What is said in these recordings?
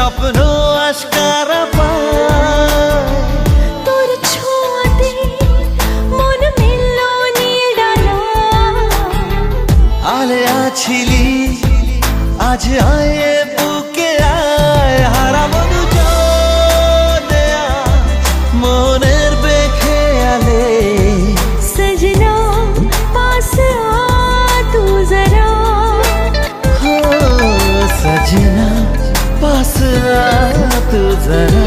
স্বপ্ন আশকারা পায় তোর ছোঁয়াতে মন মিলল নীল ডানা। আলে আছিলি আজ আয় বুকে আয়, হারাবো দুজনে আজ মনের বেখেয়ালে। सजना पास आ तू जरा, हो सजना पास आ तू जरा।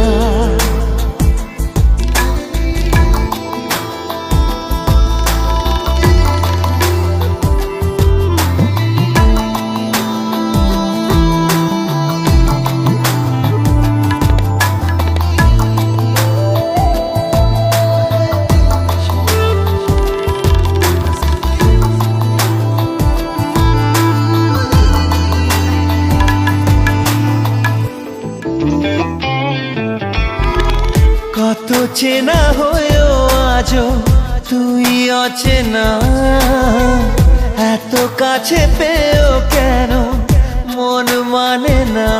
কত চেনা হয়েও আজও তুই অচেনা, এত কাছে পেয়েও কেন মন মানে না।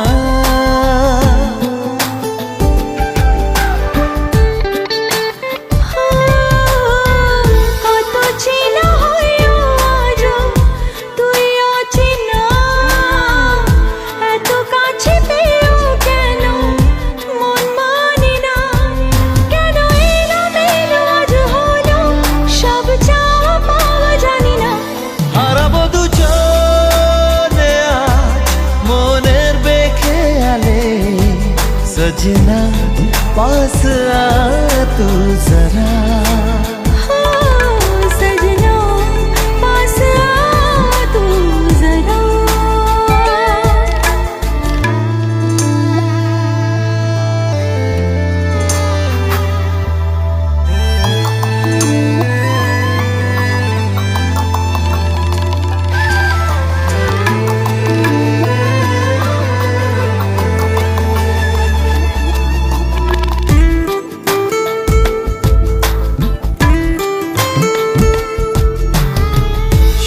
কত চেনা হয়েও আজও তুই অচেনা, এত কাছে পেয়েও কেন মন মানে না। কেন এলোমেলো আজ হলো সব চাওয়া পাওয়া জানি না। হারাবো দুজনে আজ মনের বেখেয়ালে। সजना পাস আ তু জরা, सजना पास आ तू जरा।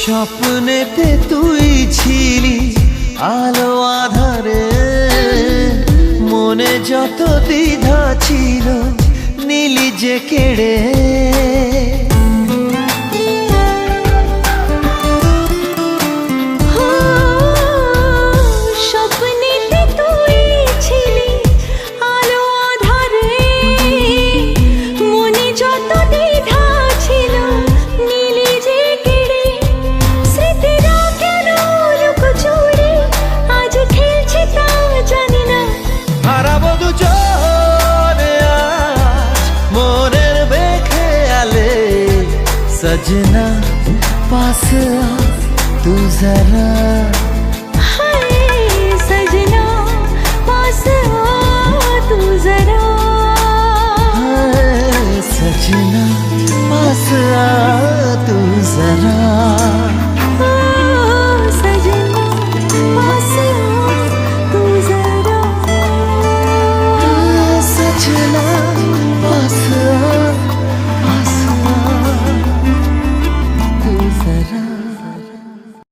স্বপ্নেতে তুই ছিলি আলো আধারে, মনে যত দ্বিধা ছিল নীলি যে কেড়ে। স্বপ্নেতে তুই ছিলি আলো আধারে, মনে যত দ্বিধা ছিল নীলি যে কেড়ে। স্মৃতিরা কেন লুকোচুরি আজ খেলছে তা জানি না। হারাবো দুজনে আজ মনের বেখেয়ালে। সजना পাস আ তু জরা, हाय सजना पास आ तू जरा। सजना पास आ तू जरा।